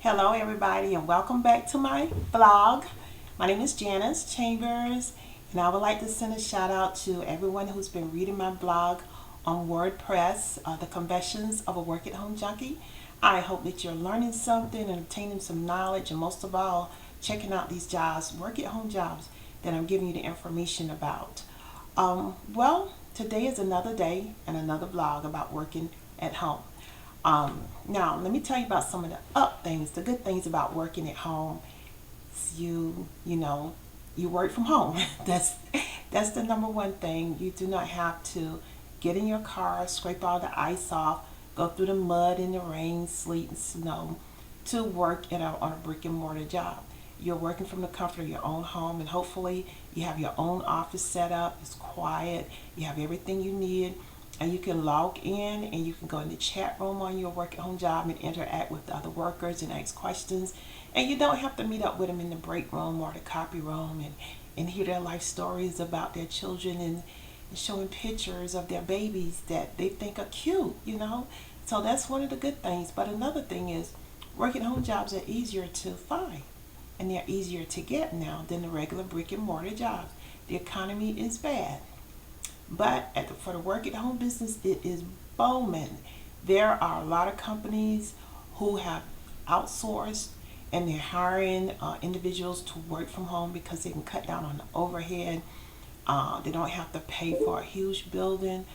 Hello everybody and welcome back to my blog. My name is Janice Chambers and I would like to send a shout out to everyone who's been reading my blog on WordPress, The Confessions of a Work at Home Junkie. I hope that you're learning something and obtaining some knowledge, and most of all checking out these jobs, work at home jobs that I'm giving you the information about. Today is another day and another blog about working at home. Now, let me tell you about some of the the good things about working at home. You work from home. That's the number one thing. You do not have to get in your car, scrape all the ice off, go through the mud and the rain, sleet, and snow to work on a brick and mortar job. You're working from the comfort of your own home, and hopefully you have your own office set up. It's quiet. You have everything you need, and you can log in and you can go in the chat room on your work at home job and interact with the other workers and ask questions. And you don't have to meet up with them in the break room or the copy room and hear their life stories about their children and showing pictures of their babies that they think are cute. So that's one of the good things. But another thing is, work at home jobs are easier to find and they're easier to get now than the regular brick and mortar jobs. The economy is bad. But for the work at home business, it is booming. There are a lot of companies who have outsourced and they're hiring individuals to work from home because they can cut down on the overhead. They don't have to pay for a huge building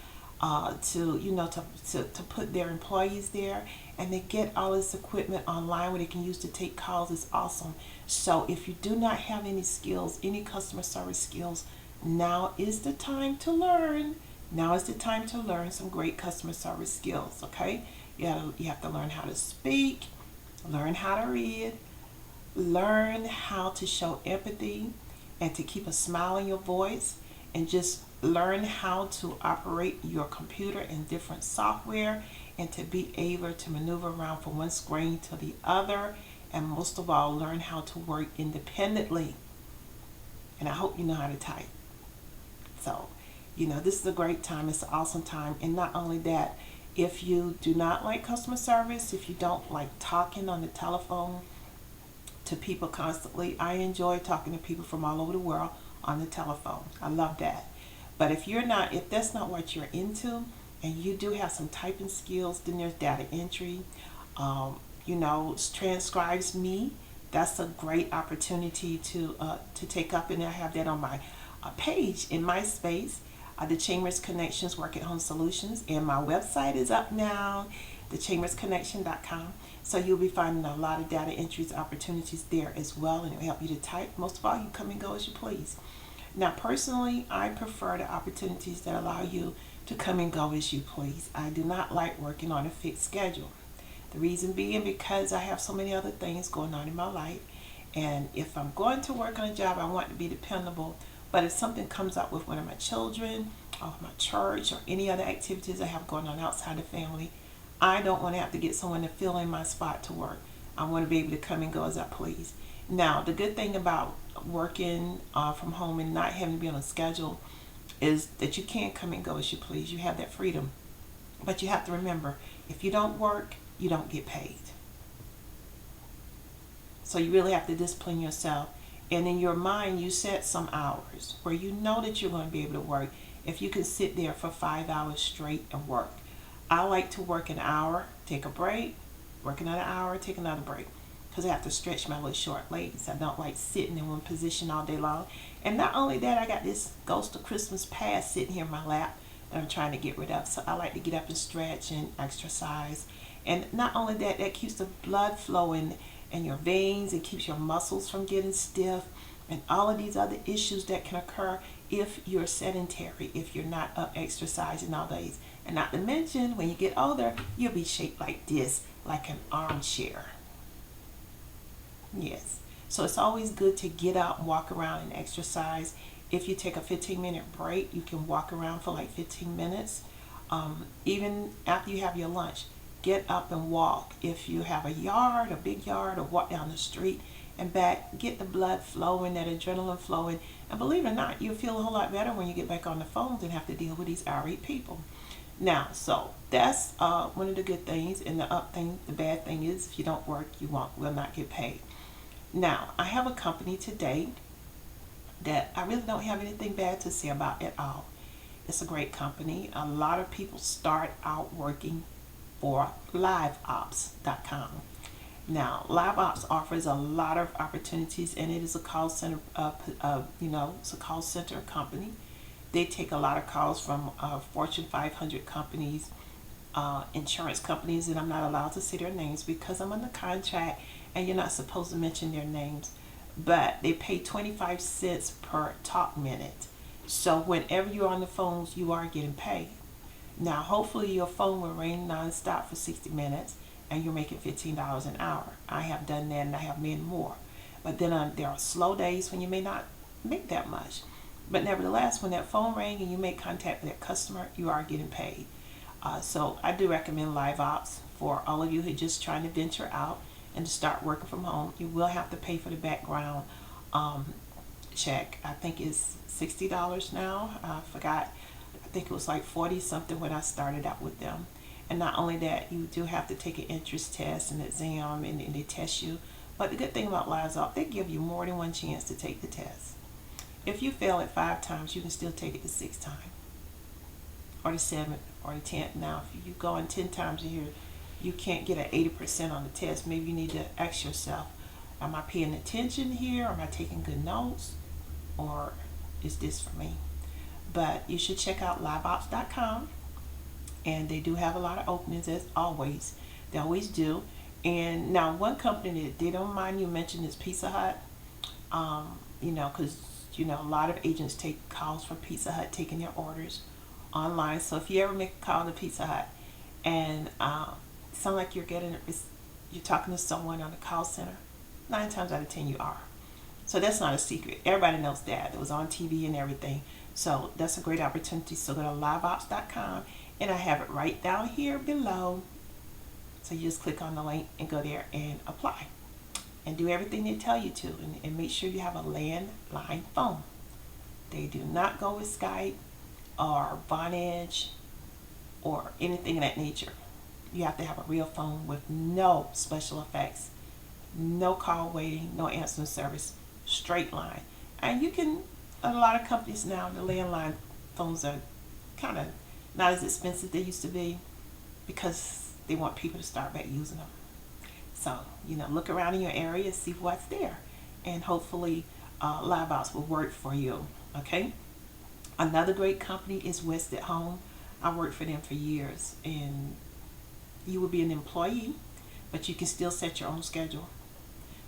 to put their employees there, and they get all this equipment online where they can use to take calls. It's awesome. So if you do not have any skills, any customer service skills, now is the time to learn. Now is the time to learn some great customer service skills, okay? You have to learn how to speak, learn how to read, learn how to show empathy and to keep a smile in your voice, and just learn how to operate your computer and different software, and to be able to maneuver around from one screen to the other, and most of all, learn how to work independently. And I hope you know how to type. So, this is a great time. It's an awesome time. And not only that, if you do not like customer service, if you don't like talking on the telephone to people constantly, I enjoy talking to people from all over the world on the telephone. I love that. But if that's not what you're into, and you do have some typing skills, then there's data entry. Transcribes me. That's a great opportunity to take up, and I have that on my page in MySpace, the Chambers Connections Work at Home Solutions, and my website is up now, thechambersconnection.com. So you'll be finding a lot of data entries opportunities there as well, and it'll help you to type. Most of all, you come and go as you please. Now, personally, I prefer the opportunities that allow you to come and go as you please. I do not like working on a fixed schedule. The reason being because I have so many other things going on in my life, and if I'm going to work on a job, I want to be dependable. But if something comes up with one of my children or my church or any other activities I have going on outside the family, I don't want to have to get someone to fill in my spot to work. I want to be able to come and go as I please. Now, the good thing about working from home and not having to be on a schedule is that you can come and go as you please. You have that freedom. But you have to remember, if you don't work, you don't get paid. So you really have to discipline yourself. And in your mind, you set some hours where you know that you're going to be able to work. If you can sit there for 5 hours straight and work. I like to work an hour, take a break, work another hour, take another break, because I have to stretch my little short legs. I don't like sitting in one position all day long. And not only that, I got this Ghost of Christmas past sitting here in my lap that I'm trying to get rid of. So I like to get up and stretch and exercise. And not only that, that keeps the blood flowing in your veins. It keeps your muscles from getting stiff, and all of these other issues that can occur if you're sedentary, if you're not up exercising all days. And not to mention, when you get older, you'll be shaped like this, like an armchair. Yes. So it's always good to get out and walk around and exercise. If you take a 15-minute break, you can walk around for like 15 minutes. Even after you have your lunch, get up and walk. If you have a yard, a big yard, or walk down the street and back, get the blood flowing, that adrenaline flowing. And believe it or not, you'll feel a whole lot better when you get back on the phones and have to deal with these irate people. Now, so that's one of the good things. And the bad thing is, if you don't work, you will not get paid. Now, I have a company today that I really don't have anything bad to say about at all. It's a great company. A lot of people start out working for liveops.com. Now, LiveOps offers a lot of opportunities, and it is a call center. It's a call center company. They take a lot of calls from Fortune 500 companies, insurance companies, and I'm not allowed to say their names because I'm under contract, and you're not supposed to mention their names. But they pay 25 cents per talk minute. So whenever you're on the phones, you are getting paid. Now, hopefully, your phone will ring nonstop for 60 minutes and you're making $15 an hour. I have done that and I have made more. But then there are slow days when you may not make that much. But nevertheless, when that phone rang and you make contact with that customer, you are getting paid. So I do recommend LiveOps for all of you who are just trying to venture out and to start working from home. You will have to pay for the background check. I think it's $60 now. I forgot. I think it was like 40 something when I started out with them. And not only that, you do have to take an interest test and exam, and they test you. But the good thing about LiveOps, they give you more than one chance to take the test. If you fail it 5 times, you can still take it the 6th time, or the 7th, or the 10th. Now, if you go in 10 times a year, you can't get an 80% on the test. Maybe you need to ask yourself, am I paying attention here? Am I taking good notes? Or is this for me? But you should check out liveops.com. And they do have a lot of openings, as always. They always do. And now, one company that they don't mind you mention is Pizza Hut. Because a lot of agents take calls from Pizza Hut, taking their orders online. So if you ever make a call to Pizza Hut and it sounds like you're talking to someone on the call center, 9 times out of 10 you are. So that's not a secret. Everybody knows that. It was on TV and everything. So that's a great opportunity. So go to liveops.com, and I have it right down here below. So you just click on the link and go there and apply. And do everything they tell you to. And make sure you have a landline phone. They do not go with Skype or Vonage or anything of that nature. You have to have a real phone with no special effects, no call waiting, no answering service, straight line. And a lot of companies now, the landline phones are kind of not as expensive as they used to be because they want people to start back using them. So, look around in your area and see what's there. And hopefully, LiveOps will work for you. Okay? Another great company is West at Home. I worked for them for years. And you will be an employee, but you can still set your own schedule.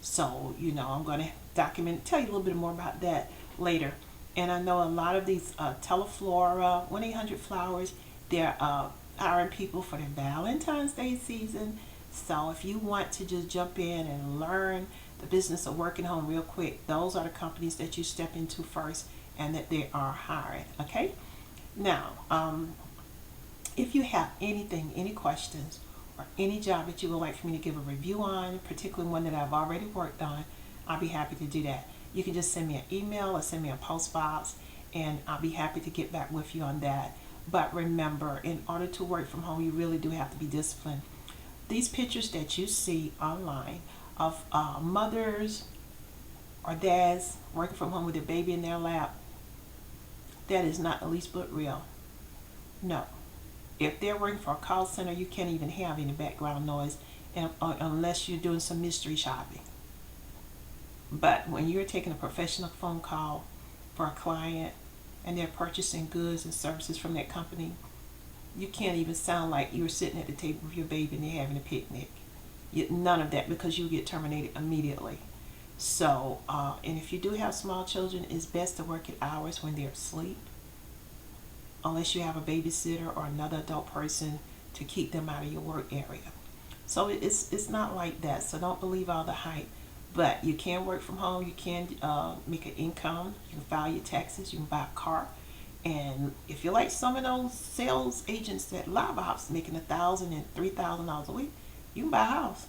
So, I'm going to tell you a little bit more about that later. And I know a lot of these Teleflora, 1-800-Flowers, they're hiring people for their Valentine's Day season. So if you want to just jump in and learn the business of working home real quick, those are the companies that you step into first and that they are hiring. Okay? Now, if you have any questions or any job that you would like for me to give a review on, particularly one that I've already worked on, I'll be happy to do that. You can just send me an email or send me a post box, and I'll be happy to get back with you on that. But remember, in order to work from home, you really do have to be disciplined. These pictures that you see online of mothers or dads working from home with their baby in their lap, that is not the least bit real. No. If they're working for a call center, you can't even have any background noise unless you're doing some mystery shopping. But when you're taking a professional phone call for a client and they're purchasing goods and services from that company, you can't even sound like you're sitting at the table with your baby and they're having a picnic. None of that, because you get terminated immediately. So, and if you do have small children, it's best to work at hours when they're asleep, unless you have a babysitter or another adult person to keep them out of your work area. So it's not like that. So don't believe all the hype. But you can work from home. You can make an income. You can file your taxes. You can buy a car. And if you're like some of those sales agents at LiveOps making $1,000 and $3,000 a week, you can buy a house.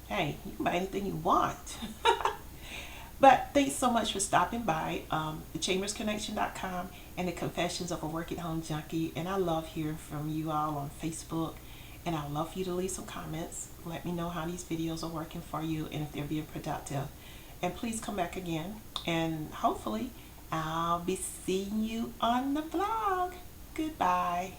Hey, you can buy anything you want. But thanks so much for stopping by, thechambersconnection.com and the Confessions of a Work at Home Junkie. And I love hearing from you all on Facebook. And I'd love for you to leave some comments. Let me know how these videos are working for you and if they're being productive. And please come back again. And hopefully, I'll be seeing you on the vlog. Goodbye.